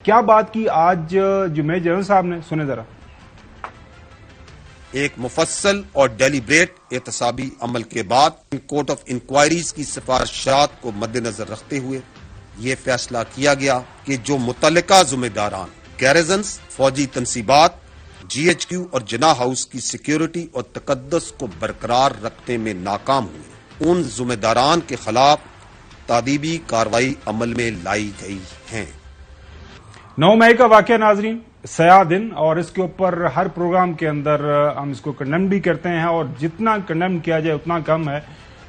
کیا بات کی آج جو میجر جنرل صاحب نے؟ سنیں ذرا. ایک مفصل اور ڈیلیبریٹ احتسابی عمل کے بعد کورٹ آف انکوائریز کی سفارشات کو مد نظر رکھتے ہوئے یہ فیصلہ کیا گیا کہ جو متعلقہ ذمہ داران گیریزنز، فوجی تنصیبات، جی ایچ کیو اور جناح ہاؤس کی سیکیورٹی اور تقدس کو برقرار رکھنے میں ناکام ہوئے، ان ذمہ داران کے خلاف تادیبی کارروائی عمل میں لائی گئی ہیں. 9 مئی کا واقعہ ناظرین، سیاہ دن، اور اس کے اوپر ہر پروگرام کے اندر ہم اس کو کنڈیم بھی کرتے ہیں، اور جتنا کنڈیم کیا جائے اتنا کم ہے.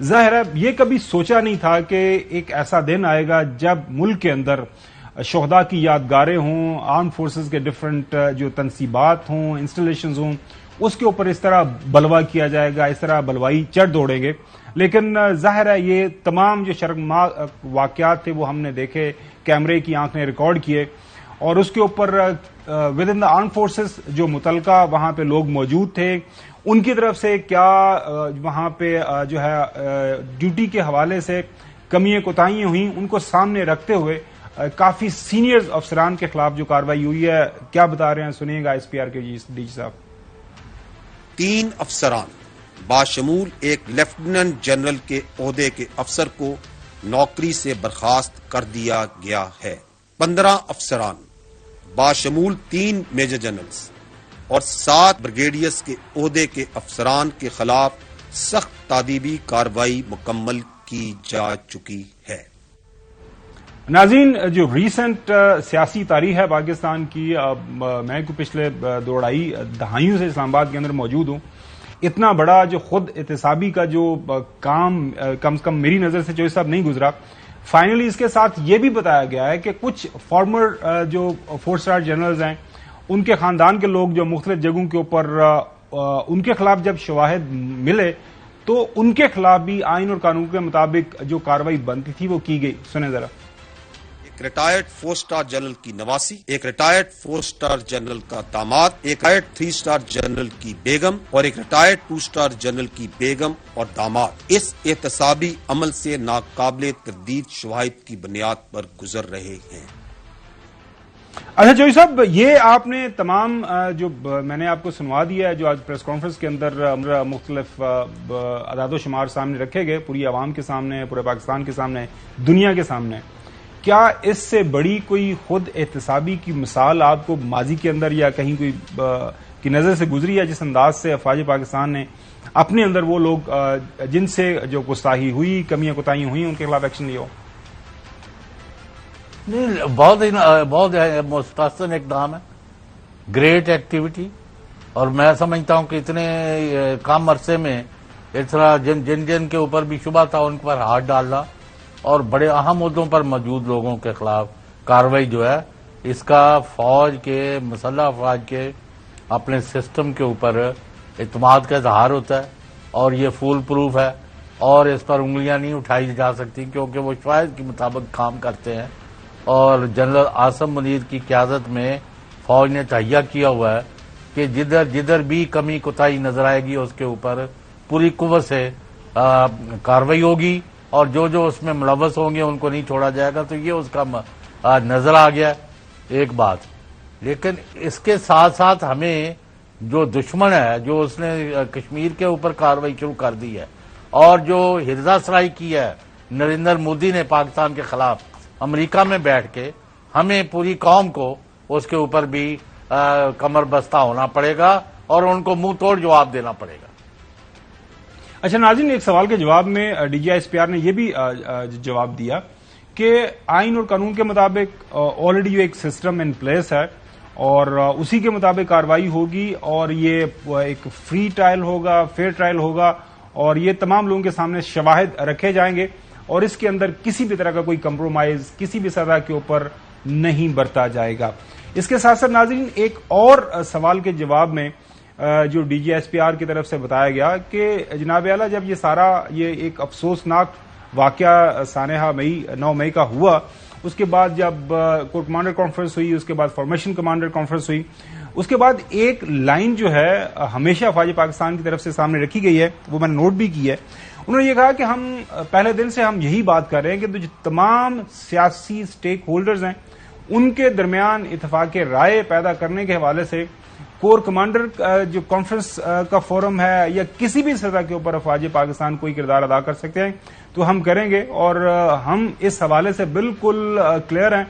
ظاہر ہے یہ کبھی سوچا نہیں تھا کہ ایک ایسا دن آئے گا جب ملک کے اندر شہداء کی یادگاریں ہوں، آرم فورسز کے ڈفرنٹ جو تنصیبات ہوں، انسٹالیشنز ہوں، اس کے اوپر اس طرح بلوا کیا جائے گا، اس طرح بلوائی چڑھ دوڑیں گے. لیکن ظاہر ہے یہ تمام جو شرمناک واقعات تھے وہ ہم نے دیکھے، کیمرے کی آنکھ نے ریکارڈ کیے، اور اس کے اوپر with in the arm forces جو متعلقہ وہاں پہ لوگ موجود تھے ان کی طرف سے کیا وہاں پہ جو ہے ڈیوٹی کے حوالے سے کمیاں کوتاہیاں ہوئیں، ان کو سامنے رکھتے ہوئے کافی سینئر افسران کے خلاف جو کارروائی ہوئی ہے. کیا بتا رہے ہیں سنیے گا ایس پی آر کے ڈی جی صاحب. 3 افسران باشمول ایک لیفٹیننٹ جنرل کے عہدے کے افسر کو نوکری سے برخاست کر دیا گیا ہے. 15 افسران باشمول 3 میجر جنرلز اور 7 بریگیڈیئرز کے عہدے کے افسران کے خلاف سخت تادیبی کارروائی مکمل کی جا چکی ہے. ناظرین، جو ریسنٹ سیاسی تاریخ ہے پاکستان کی، میں کو پچھلے 2 دہائیوں سے اسلام آباد کے اندر موجود ہوں، اتنا بڑا جو خود احتسابی کا جو کام کم از کم میری نظر سے چوہدری صاحب نہیں گزرا. فائنلی اس کے ساتھ یہ بھی بتایا گیا ہے کہ کچھ فارمر جو 4 اسٹار جنرلز ہیں ان کے خاندان کے لوگ جو مختلف جگہوں کے اوپر ان کے خلاف جب شواہد ملے تو ان کے خلاف بھی آئین اور قانون کے مطابق جو کارروائی بنتی تھی وہ کی گئی. سنیں ذرا. ایک ریٹائرڈ 4 اسٹار جنرل کی نواسی، ایک ریٹائرڈ 4 اسٹار جنرل کا داماد، ایک ریٹائرڈ 3 اسٹار جنرل کی بیگم اور ایک ریٹائرڈ 2 اسٹار جنرل کی بیگم اور داماد اس احتسابی عمل سے ناقابل تردید شواہد کی بنیاد پر گزر رہے ہیں. اچھا چوہدری صاحب، یہ آپ نے تمام جو میں نے آپ کو سنوا دیا ہے جو آج پریس کانفرنس کے اندر مختلف اعداد و شمار سامنے رکھے گئے، پوری عوام کے سامنے، پورے پاکستان کے سامنے، دنیا کے سامنے، کیا اس سے بڑی کوئی خود احتسابی کی مثال آپ کو ماضی کے اندر یا کہیں کوئی کی نظر سے گزری ہے جس انداز سے افواج پاکستان نے اپنے اندر وہ لوگ جن سے جو گستاخی ہوئی، کمیاں کوتاہیاں ہوئی، ان کے خلاف ایکشن لیا ہو؟ نہیں، بہت مستحسن اقدام ہے، گریٹ ایکٹیویٹی، اور میں سمجھتا ہوں کہ اتنے کم عرصے میں اس طرح جن کے اوپر بھی شبہ تھا ان پر ہاتھ ڈالنا اور بڑے اہم عہدوں پر موجود لوگوں کے خلاف کارروائی جو ہے، اس کا فوج کے، مسلح افواج کے اپنے سسٹم کے اوپر اعتماد کا اظہار ہوتا ہے، اور یہ فول پروف ہے، اور اس پر انگلیاں نہیں اٹھائی جا سکتی کیونکہ وہ شواہد کے مطابق کام کرتے ہیں. اور جنرل عاصم منیر کی قیادت میں فوج نے تہیہ کیا ہوا ہے کہ جدھر بھی کمی کوتاہی نظر آئے گی اس کے اوپر پوری قوت سے کارروائی ہوگی، اور جو اس میں ملوث ہوں گے ان کو نہیں چھوڑا جائے گا. تو یہ اس کا نظر آ گیا ایک بات. لیکن اس کے ساتھ ساتھ ہمیں جو دشمن ہے، جو اس نے کشمیر کے اوپر کارروائی شروع کر دی ہے، اور جو ہرزہ سرائی کی ہے نریندر مودی نے پاکستان کے خلاف امریکہ میں بیٹھ کے، ہمیں پوری قوم کو اس کے اوپر بھی کمر بستہ ہونا پڑے گا اور ان کو منہ توڑ جواب دینا پڑے گا. اچھا ناظرین، ایک سوال کے جواب میں D G S P R نے یہ بھی جواب دیا کہ آئین اور قانون کے مطابق آلریڈی ایک سسٹم ان پلیس ہے اور اسی کے مطابق کارروائی ہوگی، اور یہ ایک فری ٹرائل ہوگا، فیئر ٹرائل ہوگا، اور یہ تمام لوگوں کے سامنے شواہد رکھے جائیں گے، اور اس کے اندر کسی بھی طرح کا کوئی کمپرومائز کسی بھی سزا کے اوپر نہیں برتا جائے گا. اس کے ساتھ ساتھ ناظرین ایک اور سوال کے جواب میں جو D G S P R کی طرف سے بتایا گیا کہ جناب اعلیٰ جب یہ سارا یہ ایک افسوسناک واقعہ سانحہ 9 مئی کا ہوا، اس کے بعد جب کور کمانڈر کانفرنس ہوئی، اس کے بعد فارمیشن کمانڈر کانفرنس ہوئی، اس کے بعد ایک لائن جو ہے ہمیشہ افواج پاکستان کی طرف سے سامنے رکھی گئی ہے، وہ میں نے نوٹ بھی کی ہے. انہوں نے یہ کہا کہ ہم پہلے دن سے ہم یہی بات کر رہے ہیں کہ جو تمام سیاسی سٹیک ہولڈرز ہیں ان کے درمیان اتفاق رائے پیدا کرنے کے حوالے سے کور کمانڈر جو کانفرنس کا فورم ہے یا کسی بھی سطح کے اوپر افواج پاکستان کوئی کردار ادا کر سکتے ہیں تو ہم کریں گے، اور ہم اس حوالے سے بالکل کلیئر ہیں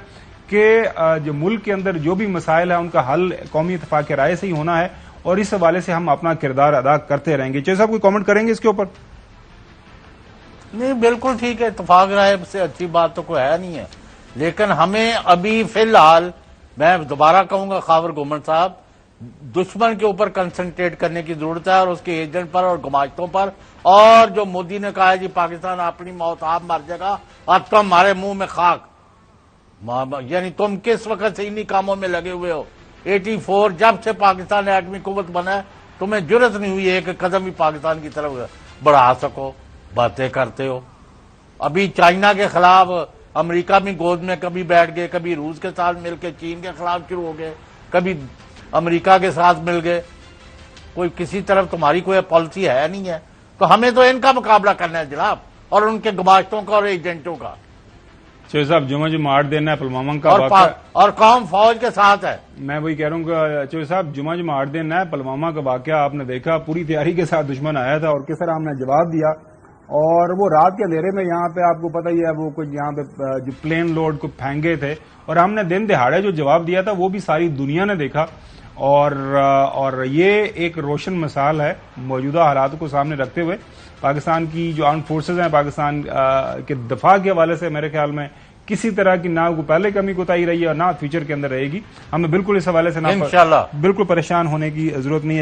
کہ جو ملک کے اندر جو بھی مسائل ہیں ان کا حل قومی اتفاق رائے سے ہی ہونا ہے، اور اس حوالے سے ہم اپنا کردار ادا کرتے رہیں گے۔ چودھری صاحب کوئی کامنٹ کریں گے اس کے اوپر؟ نہیں بالکل ٹھیک ہے، اتفاق رائے سے اچھی بات تو کوئی ہے نہیں ہے، لیکن ہمیں ابھی فی الحال میں دوبارہ کہوں گا خاور گومن صاحب، دشمن کے اوپر کنسنٹریٹ کرنے کی ضرورت ہے اور اس کے ایجنٹ پر اور گماشتوں پر، اور جو مودی نے کہا ہے جی پاکستان اپنی موت آپ مر جائے گا اور تم ہمارے منہ میں خاک، یعنی تم کس وقت سے انہی کاموں میں لگے ہوئے ہو؟ 84 جب سے پاکستان ایٹمی قوت بنا ہے تمہیں جرت نہیں ہوئی ایک قدم بھی پاکستان کی طرف بڑھا سکو، باتیں کرتے ہو۔ ابھی چائنا کے خلاف امریکہ بھی گود میں کبھی بیٹھ گئے، کبھی روس کے ساتھ مل کے چین کے خلاف شروع ہو گئے، کبھی امریکہ کے ساتھ مل گئے، کوئی کسی طرف تمہاری کوئی پالیسی ہے نہیں ہے، تو ہمیں تو ان کا مقابلہ کرنا ہے جناب، اور ان کے گماشتوں کا اور ایجنٹوں کا، چودھری صاحب جمعہ 8 دن ہے پلوامہ کا واقعہ، اور قوم فوج کے ساتھ ہے۔ میں وہی کہہ رہا ہوں کہ چودھری صاحب جمعہ 8 دن ہے پلوامہ کا واقعہ، آپ نے دیکھا پوری تیاری کے ساتھ دشمن آیا تھا اور کس طرح ہم نے جواب دیا، اور وہ رات کے اندھیرے میں یہاں پہ آپ کو پتہ ہی ہے وہ کچھ یہاں پہ جو پلین لوڈ کو پھینگے تھے، اور ہم نے دن دہاڑے جو جواب دیا تھا وہ بھی ساری دنیا نے دیکھا، اور یہ ایک روشن مثال ہے موجودہ حالات کو سامنے رکھتے ہوئے پاکستان کی جو آرمڈ فورسز ہیں، پاکستان کے دفاع کے حوالے سے میرے خیال میں کسی طرح کی نہ کو پہلے کمی کوتاہی رہی ہے اور نہ فیوچر کے اندر رہے گی۔ ہمیں بالکل اس حوالے سے انشاءاللہ بالکل پریشان ہونے کی ضرورت نہیں ہے۔